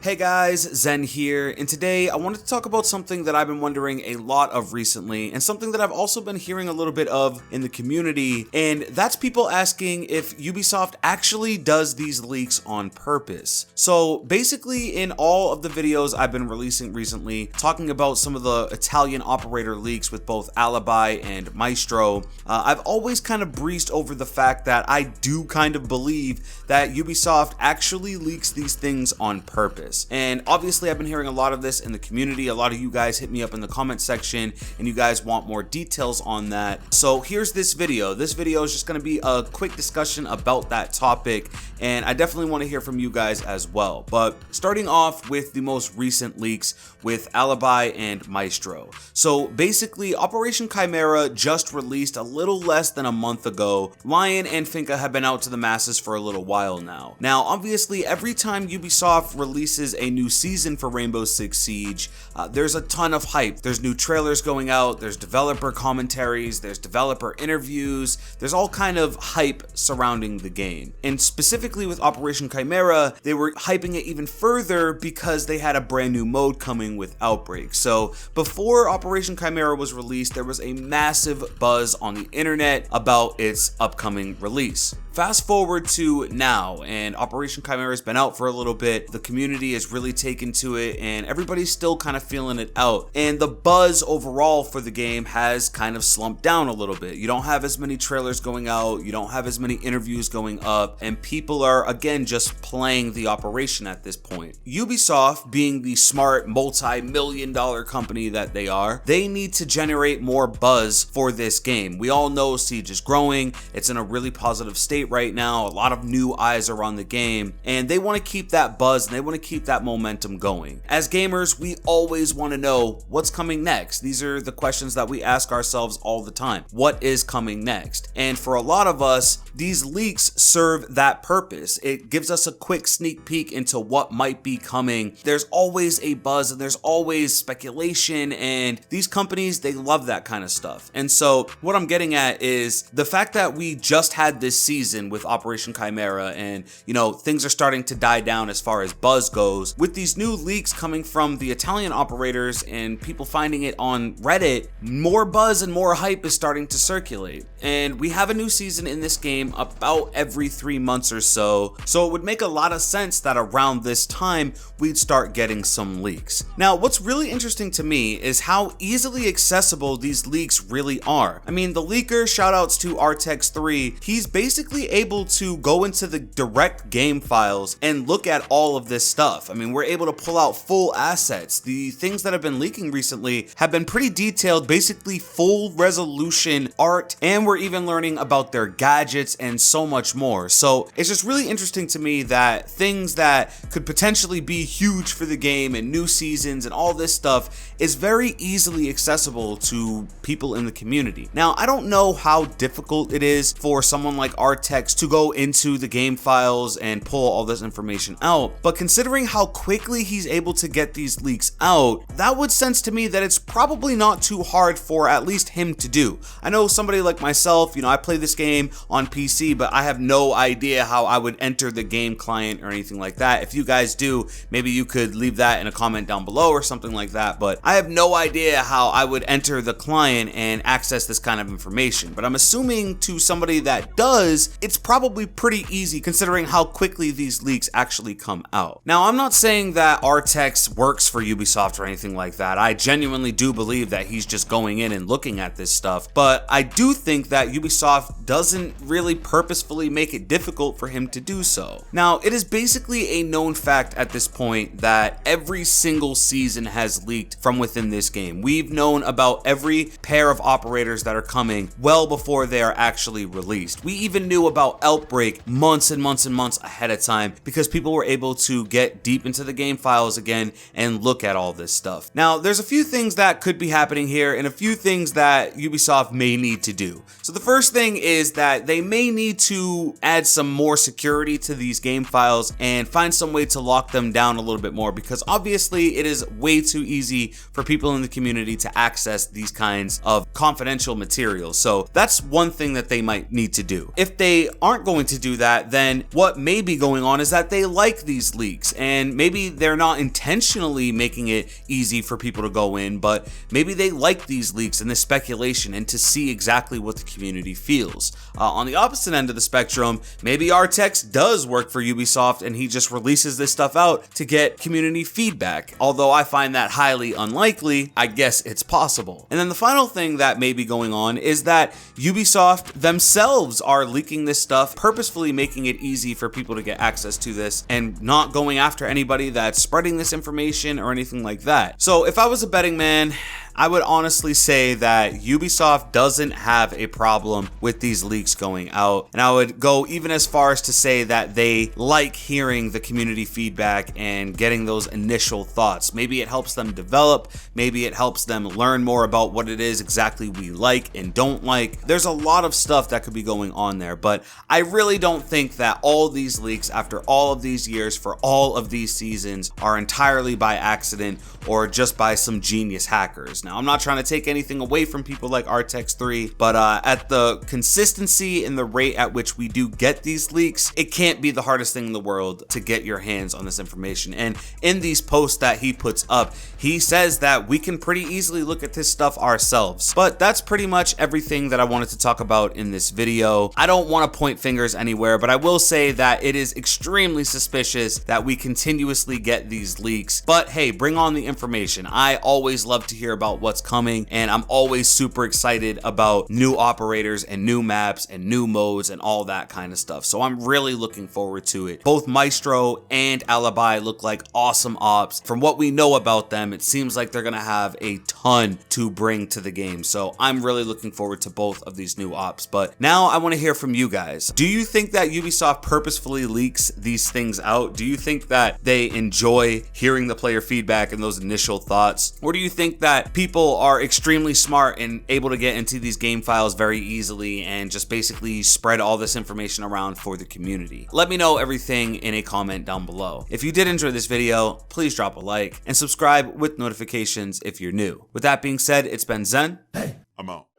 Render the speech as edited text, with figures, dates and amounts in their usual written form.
Hey guys, Zen here, and today I wanted to talk about something that I've been wondering a lot of recently, and something that I've also been hearing a little bit of in the community, and that's people asking if Ubisoft actually does these leaks on purpose. So basically, in all of the videos I've been releasing recently, talking about some of the Italian operator leaks with both Alibi and Maestro, I've always kind of breezed over the fact that I do kind of believe that Ubisoft actually leaks these things on purpose. And obviously I've been hearing a lot of this in the community. A lot of you guys hit me up in the comment section and you guys want more details on that. So here's this video. This video is just going to be a quick discussion about that topic, and I definitely want to hear from you guys as well. But starting off with the most recent leaks with Alibi and Maestro. So basically Operation Chimera just released a little less than a month ago. Lion and Finca have been out to the masses for a little while now. Now obviously every time Ubisoft releases a new season for Rainbow Six Siege, there's a ton of hype. There's new trailers going out, there's developer commentaries, there's developer interviews, there's all kind of hype surrounding the game. And specifically with Operation Chimera, they were hyping it even further because they had a brand new mode coming with Outbreak. So before Operation Chimera was released, there was a massive buzz on the internet about its upcoming release. Fast forward to now, and Operation Chimera has been out for a little bit. The community has really taken to it, and everybody's still kind of feeling it out. And the buzz overall for the game has kind of slumped down a little bit. You don't have as many trailers going out, you don't have as many interviews going up, and people are, again, just playing the operation at this point. Ubisoft, being the smart, multi-million-dollar company that they are, they need to generate more buzz for this game. We all know Siege is growing, it's in a really positive state right now, a lot of new eyes are on the game, and they want to keep that buzz and they want to keep that momentum going. As gamers, we always want to know what's coming next. These are the questions that we ask ourselves all the time. What is coming next? And for a lot of us, these leaks serve that purpose. It gives us a quick sneak peek into what might be coming. There's always a buzz and there's always speculation, and these companies, they love that kind of stuff. And so what I'm getting at is the fact that we just had this season with Operation Chimera, and things are starting to die down as far as buzz goes. With these new leaks coming from the Italian operators and people finding it on Reddit, more buzz and more hype is starting to circulate. And we have a new season in this game about every 3 months or so, so it would make a lot of sense that around this time we'd start getting some leaks. Now, what's really interesting to me is how easily accessible these leaks really are. I mean, the leaker, shoutouts to Artex3, he's basically able to go into the direct game files and look at all of this stuff. I mean, we're able to pull out full assets. The things that have been leaking recently have been pretty detailed, basically full resolution art, and we're even learning about their gadgets and so much more. So it's just really interesting to me that things that could potentially be huge for the game and new seasons and all this stuff is very easily accessible to people in the community. Now, I don't know how difficult it is for someone like Artex to go into the game files and pull all this information out, but considering how quickly he's able to get these leaks out, that would sense to me that it's probably not too hard for at least him to do. I know somebody like myself, I play this game on PC, but I have no idea how I would enter the game client or anything like that. If you guys do, maybe you could leave that in a comment down below or something like that, but I have no idea how I would enter the client and access this kind of information. But I'm assuming to somebody that does, it's probably pretty easy considering how quickly these leaks actually come out. Now, I'm not saying that Artex works for Ubisoft or anything like that. I genuinely do believe that he's just going in and looking at this stuff, but I do think that Ubisoft doesn't really purposefully make it difficult for him to do so. Now, it is basically a known fact at this point that every single season has leaked from within this game. We've known about every pair of operators that are coming well before they are actually released. We even knew about Outbreak months and months and months ahead of time because people were able to get deep into the game files again and look at all this stuff. Now, there's a few things that could be happening here and a few things that Ubisoft may need to do. So the first thing is that they may need to add some more security to these game files and find some way to lock them down a little bit more, because obviously it is way too easy for people in the community to access these kinds of confidential materials. So that's one thing that they might need to do. If they aren't going to do that, then what may be going on is that they like these leaks, and and maybe they're not intentionally making it easy for people to go in, but maybe they like these leaks and this speculation and to see exactly what the community feels. On the opposite end of the spectrum, maybe Artex does work for Ubisoft and he just releases this stuff out to get community feedback. Although I find that highly unlikely, I guess it's possible. And then the final thing that may be going on is that Ubisoft themselves are leaking this stuff, purposefully making it easy for people to get access to this and not going after anybody that's spreading this information or anything like that. So if I was a betting man, I would honestly say that Ubisoft doesn't have a problem with these leaks going out, and I would go even as far as to say that they like hearing the community feedback and getting those initial thoughts. Maybe it helps them develop, maybe it helps them learn more about what it is exactly we like and don't like. There's a lot of stuff that could be going on there, but I really don't think that all these leaks after all of these years for all of these seasons are entirely by accident or just by some genius hackers. Now, I'm not trying to take anything away from people like Artex 3, but at the consistency and the rate at which we do get these leaks, it can't be the hardest thing in the world to get your hands on this information. And in these posts that he puts up, he says that we can pretty easily look at this stuff ourselves. But that's pretty much everything that I wanted to talk about in this video. I don't want to point fingers anywhere, but I will say that it is extremely suspicious that we continuously get these leaks. But hey, bring on the information. I always love to hear about what's coming, and I'm always super excited about new operators and new maps and new modes and all that kind of stuff. So I'm really looking forward to it. Both Maestro and Alibi look like awesome ops. From what we know about them, it seems like they're gonna have a ton to bring to the game. So I'm really looking forward to both of these new ops. But now I want to hear from you guys. Do you think that Ubisoft purposefully leaks these things out? Do you think that they enjoy hearing the player feedback and those initial thoughts? Or do you think that people are extremely smart and able to get into these game files very easily and just basically spread all this information around for the community? Let me know everything in a comment down below. If you did enjoy this video, please drop a like and subscribe with notifications if you're new. With that being said, it's been Zen. Hey, I'm out.